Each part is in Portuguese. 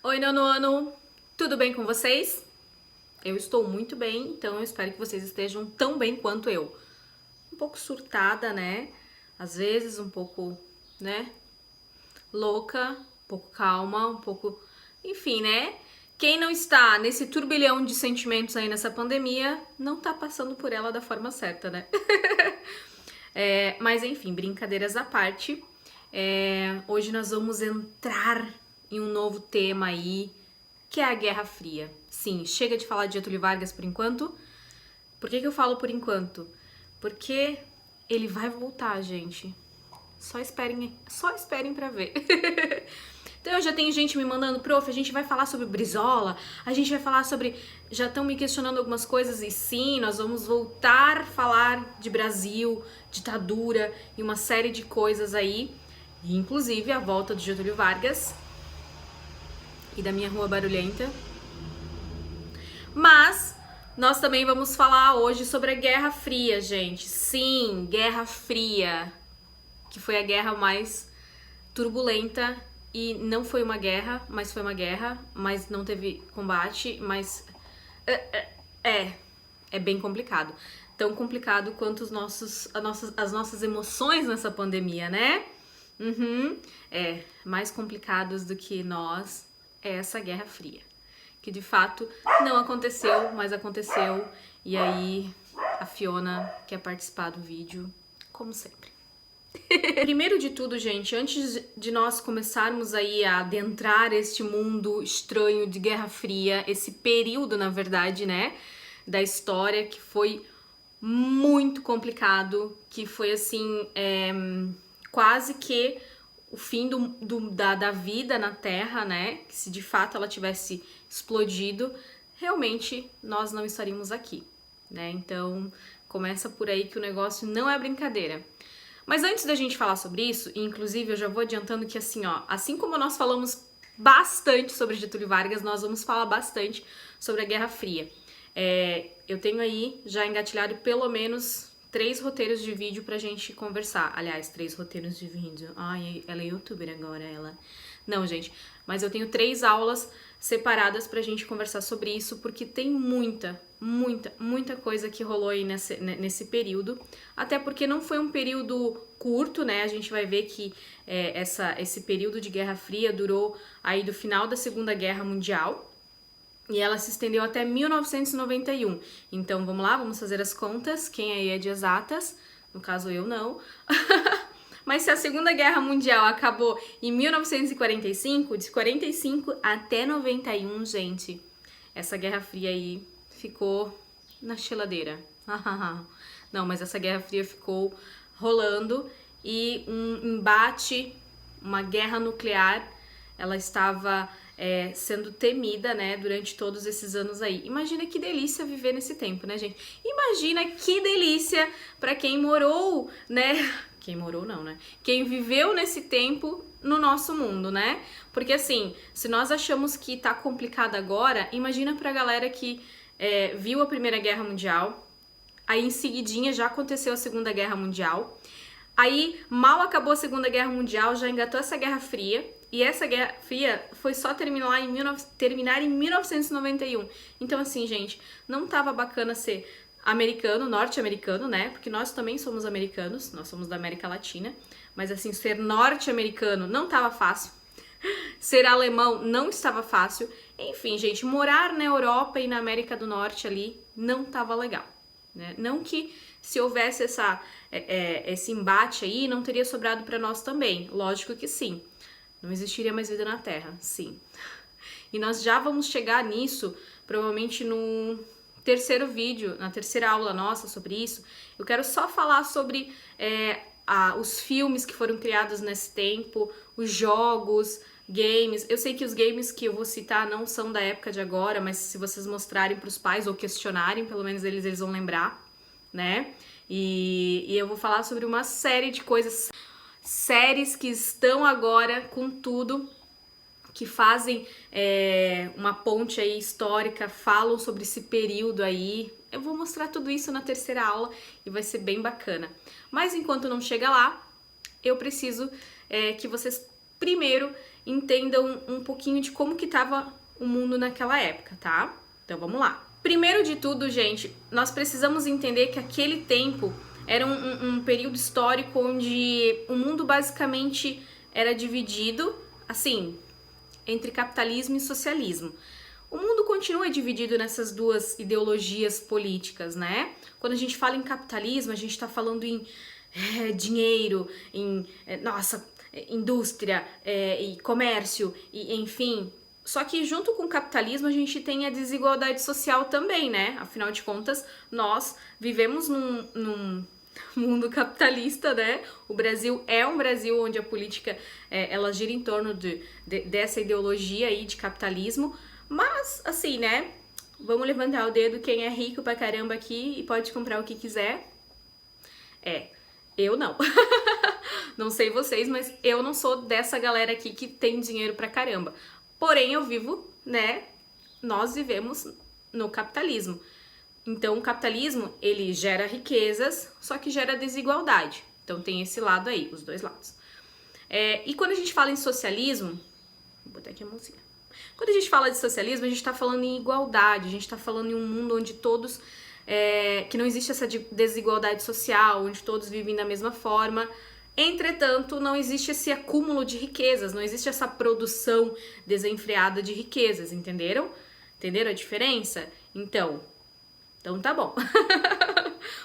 Oi, nono ano! Tudo bem com vocês? Eu estou muito bem, então eu espero que vocês estejam tão bem quanto eu. Um pouco surtada, né? Às vezes um pouco, né? Louca, um pouco calma, um pouco... Enfim, né? Quem não está nesse turbilhão de sentimentos aí nessa pandemia, não tá passando por ela da forma certa, né? Mas enfim, brincadeiras à parte. Hoje nós vamos entrar em um novo tema aí, que é a Guerra Fria. Sim, chega de falar de Getúlio Vargas por enquanto. Por que eu falo por enquanto? Porque ele vai voltar, gente. Só esperem pra ver. Então já tem gente me mandando, prof, a gente vai falar sobre Brizola, a gente vai falar sobre... Já estão me questionando algumas coisas e sim, nós vamos voltar a falar de Brasil, ditadura e uma série de coisas aí. E, inclusive a volta de Getúlio Vargas e da minha rua barulhenta. Mas nós também vamos falar hoje sobre a Guerra Fria, gente. Sim, Guerra Fria, que foi a guerra mais turbulenta e não foi uma guerra, mas foi uma guerra, mas não teve combate, mas é bem complicado. Tão complicado quanto as nossas emoções nessa pandemia, né? Mais complicados do que nós é essa Guerra Fria. Que de fato não aconteceu, mas aconteceu. E aí a Fiona quer participar do vídeo, como sempre. Primeiro de tudo, gente, antes de nós começarmos aí a adentrar este mundo estranho de Guerra Fria, esse período, na verdade, né, da história que foi muito complicado, que foi assim, quase que o fim da vida na Terra, né, que se de fato ela tivesse explodido, realmente nós não estaríamos aqui, né, então começa por aí que o negócio não é brincadeira. Mas antes da gente falar sobre isso, e inclusive eu já vou adiantando que assim, ó, assim como nós falamos bastante sobre Getúlio Vargas, nós vamos falar bastante sobre a Guerra Fria. Eu tenho aí já engatilhado pelo menos 3 roteiros de vídeo pra gente conversar. Aliás, 3 roteiros de vídeo. Ai, ela é youtuber agora, ela. Não, gente, mas eu tenho 3 aulas separadas pra gente conversar sobre isso, porque tem muita coisa que rolou aí nesse período. Até porque não foi um período curto, né? A gente vai ver que esse período de Guerra Fria durou aí do final da Segunda Guerra Mundial. E ela se estendeu até 1991. Então, vamos lá, vamos fazer as contas. Quem aí é de exatas? No caso, eu não. Mas se a Segunda Guerra Mundial acabou em 1945, de 45 até 91, gente, essa Guerra Fria aí ficou na geladeira. Não, mas essa Guerra Fria ficou rolando e um embate, uma guerra nuclear, ela estava sendo temida, né, durante todos esses anos aí. Imagina que delícia viver nesse tempo, né, gente? Imagina que delícia para quem morou, né? Quem morou não, né? Quem viveu nesse tempo no nosso mundo, né? Porque assim, se nós achamos que tá complicado agora, imagina pra galera que viu a Primeira Guerra Mundial, aí em seguidinha já aconteceu a Segunda Guerra Mundial, aí mal acabou a Segunda Guerra Mundial, já engatou essa Guerra Fria, e essa Guerra Fria foi só terminar em 1991. Então assim, gente, não tava bacana ser americano, norte-americano, né? Porque nós também somos americanos, nós somos da América Latina, mas assim, ser norte-americano não tava fácil. Ser alemão não estava fácil. Enfim, gente, morar na Europa e na América do Norte ali não tava legal, né? Não que se houvesse esse embate aí, não teria sobrado para nós também. Lógico que sim. Não existiria mais vida na Terra, sim. E nós já vamos chegar nisso, provavelmente no terceiro vídeo, na terceira aula nossa sobre isso. Eu quero só falar sobre os filmes que foram criados nesse tempo, os jogos, games. Eu sei que os games que eu vou citar não são da época de agora, mas se vocês mostrarem para os pais ou questionarem, pelo menos eles vão lembrar, né? E eu vou falar sobre uma série de coisas, séries que estão agora com tudo, que fazem uma ponte aí histórica, falam sobre esse período aí. Eu vou mostrar tudo isso na terceira aula e vai ser bem bacana. Mas enquanto não chega lá, eu preciso que vocês primeiro entendam um pouquinho de como que estava o mundo naquela época, tá? Então vamos lá. Primeiro de tudo, gente, nós precisamos entender que aquele tempo era um período histórico onde o mundo basicamente era dividido, assim, entre capitalismo e socialismo. O mundo continua dividido nessas duas ideologias políticas, né? Quando a gente fala em capitalismo, a gente está falando em dinheiro, em, indústria e comércio, e enfim. Só que junto com o capitalismo a gente tem a desigualdade social também, né? Afinal de contas, nós vivemos num mundo capitalista, né? O Brasil é um Brasil onde a política ela gira em torno dessa ideologia aí de capitalismo. Mas, assim, né? Vamos levantar o dedo quem é rico pra caramba aqui e pode comprar o que quiser. Eu não. Não sei vocês, mas eu não sou dessa galera aqui que tem dinheiro pra caramba. Porém, eu vivo, né? Nós vivemos no capitalismo. Então, o capitalismo, ele gera riquezas, só que gera desigualdade. Então, tem esse lado aí, os dois lados. E quando a gente fala em socialismo... Vou botar aqui a mãozinha. Quando a gente fala de socialismo, a gente tá falando em igualdade. A gente tá falando em um mundo onde todos... que não existe essa desigualdade social, onde todos vivem da mesma forma. Entretanto, não existe esse acúmulo de riquezas, não existe essa produção desenfreada de riquezas, entenderam? Entenderam a diferença? Então tá bom.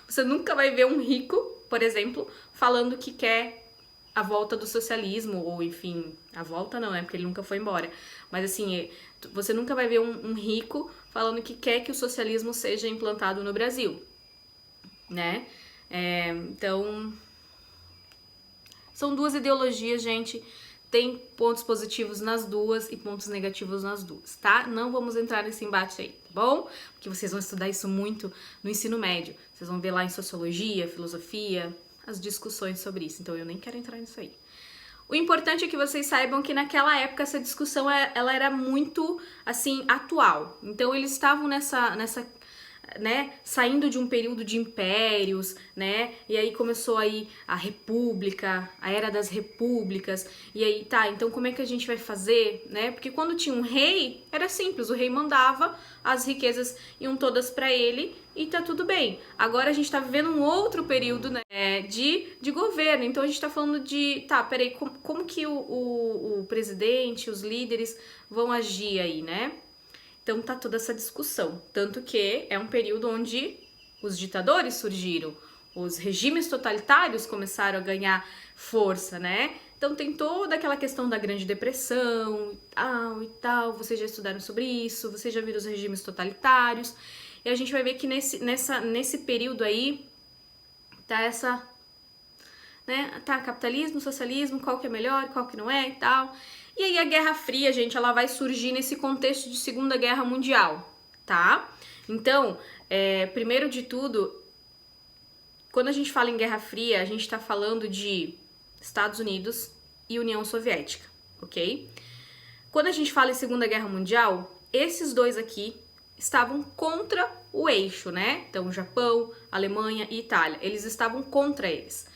Você nunca vai ver um rico, por exemplo, falando que quer a volta do socialismo, ou enfim, a volta não, né? Porque ele nunca foi embora. Mas assim, você nunca vai ver um rico falando que quer que o socialismo seja implantado no Brasil, né? Então, são duas ideologias, gente. Tem pontos positivos nas duas e pontos negativos nas duas, tá? Não vamos entrar nesse embate aí, tá bom? Porque vocês vão estudar isso muito no ensino médio. Vocês vão ver lá em sociologia, filosofia, as discussões sobre isso. Então eu nem quero entrar nisso aí. O importante é que vocês saibam que naquela época essa discussão ela era muito, assim, atual. Então eles estavam nessa né, saindo de um período de impérios, né, e aí começou aí a república, a era das repúblicas, e aí tá, então como é que a gente vai fazer, né, porque quando tinha um rei, era simples, o rei mandava, as riquezas iam todas pra ele e tá tudo bem. Agora a gente tá vivendo um outro período, né, de governo, então a gente tá falando de, tá, peraí, como que o presidente, os líderes vão agir aí, né? Então tá toda essa discussão, tanto que é um período onde os ditadores surgiram, os regimes totalitários começaram a ganhar força, né? Então tem toda aquela questão da Grande Depressão e tal, vocês já estudaram sobre isso, vocês já viram os regimes totalitários, e a gente vai ver que nesse período aí tá essa, né? Tá capitalismo, socialismo, qual que é melhor, qual que não é e tal. E aí a Guerra Fria, gente, ela vai surgir nesse contexto de Segunda Guerra Mundial, tá? Então, primeiro de tudo, quando a gente fala em Guerra Fria, a gente tá falando de Estados Unidos e União Soviética, ok? Quando a gente fala em Segunda Guerra Mundial, esses dois aqui estavam contra o eixo, né? Então, Japão, Alemanha e Itália, eles estavam contra eles.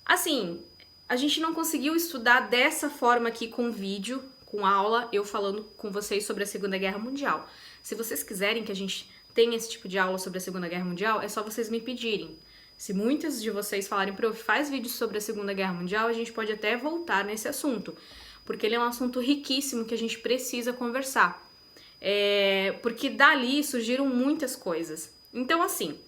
Assim, a gente não conseguiu estudar dessa forma aqui com vídeo, com aula, eu falando com vocês sobre a Segunda Guerra Mundial. Se vocês quiserem que a gente tenha esse tipo de aula sobre a Segunda Guerra Mundial, é só vocês me pedirem. Se muitas de vocês falarem, prof, faz vídeo sobre a Segunda Guerra Mundial, a gente pode até voltar nesse assunto, porque ele é um assunto riquíssimo que a gente precisa conversar. Porque dali surgiram muitas coisas. Então, assim,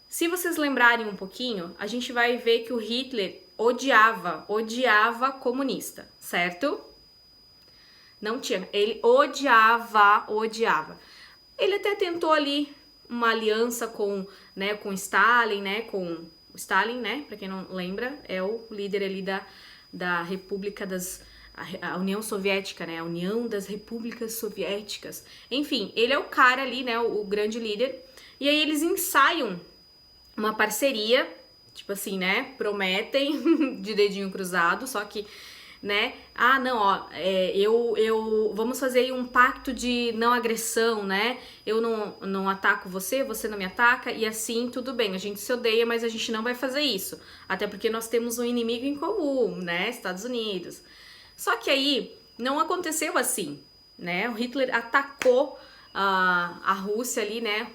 se vocês lembrarem um pouquinho, a gente vai ver que o Hitler odiava comunista, certo? Não tinha, ele odiava. Ele até tentou ali uma aliança com Stalin, né, com o Stalin, né, pra quem não lembra, é o líder ali da República a União Soviética, né, a União das Repúblicas Soviéticas. Enfim, ele é o cara ali, né, o grande líder, e aí eles ensaiam uma parceria, tipo assim, né, prometem de dedinho cruzado, só que, né, vamos fazer aí um pacto de não agressão, né, eu não ataco você, você não me ataca, e assim, tudo bem, a gente se odeia, mas a gente não vai fazer isso, até porque nós temos um inimigo em comum, né, Estados Unidos. Só que aí, não aconteceu assim, né? O Hitler atacou a Rússia ali, né?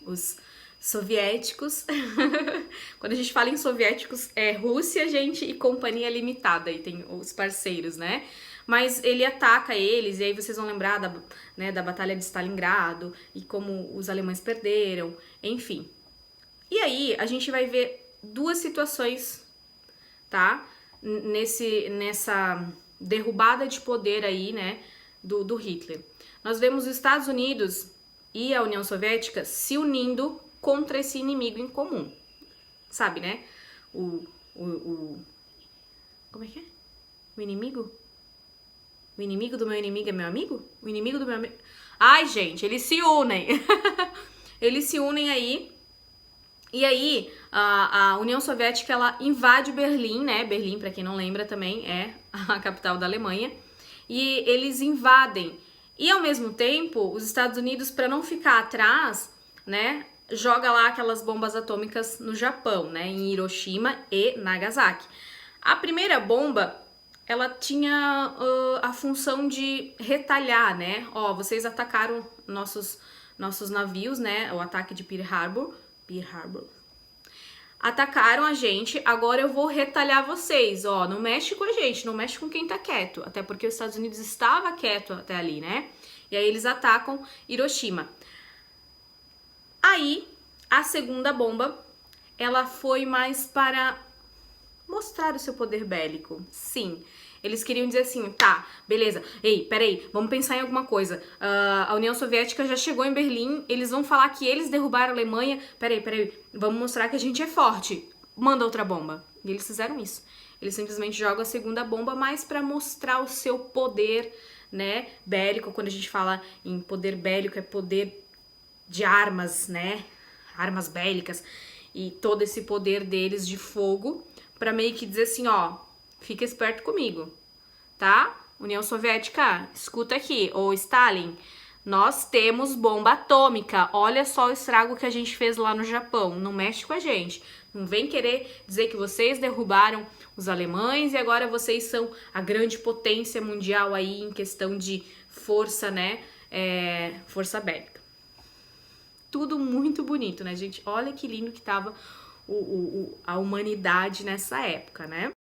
Os soviéticos. Quando a gente fala em soviéticos, é Rússia, gente, e Companhia Limitada, e tem os parceiros, né? Mas ele ataca eles, e aí vocês vão lembrar da Batalha de Stalingrado, e como os alemães perderam, enfim. E aí, a gente vai ver duas situações, tá? Nessa derrubada de poder aí, né, do Hitler. Nós vemos os Estados Unidos e a União Soviética se unindo contra esse inimigo em comum. Sabe, né? Como é que é? O inimigo? O inimigo do meu inimigo é meu amigo? O inimigo do meu amigo... Ai, gente, eles se unem. Eles se unem aí. E aí, a União Soviética, ela invade Berlim, né? Berlim, pra quem não lembra, também é a capital da Alemanha. E eles invadem. E, ao mesmo tempo, os Estados Unidos, para não ficar atrás, né? Joga lá aquelas bombas atômicas no Japão, né? Em Hiroshima e Nagasaki. A primeira bomba, ela tinha a função de retalhar, né? Ó, vocês atacaram nossos navios, né? O ataque de Pearl Harbor. Atacaram a gente, agora eu vou retalhar vocês, ó, não mexe com a gente, não mexe com quem tá quieto, até porque os Estados Unidos estava quieto até ali, né? E aí eles atacam Hiroshima. Aí, a segunda bomba, ela foi mais para mostrar o seu poder bélico, sim. Eles queriam dizer assim, tá, beleza, ei, peraí, vamos pensar em alguma coisa. A União Soviética já chegou em Berlim, eles vão falar que eles derrubaram a Alemanha, peraí, vamos mostrar que a gente é forte. Manda outra bomba. E eles fizeram isso. Eles simplesmente jogam a segunda bomba, mais pra mostrar o seu poder, né, bélico. Quando a gente fala em poder bélico, é poder de armas, né, armas bélicas. E todo esse poder deles de fogo, pra meio que dizer assim, ó, fica esperto comigo, tá? União Soviética, escuta aqui. Ô, Stalin, nós temos bomba atômica. Olha só o estrago que a gente fez lá no Japão. Não mexe com a gente. Não vem querer dizer que vocês derrubaram os alemães e agora vocês são a grande potência mundial aí em questão de força, né? Força bélica. Tudo muito bonito, né, gente? Olha que lindo que tava a humanidade nessa época, né?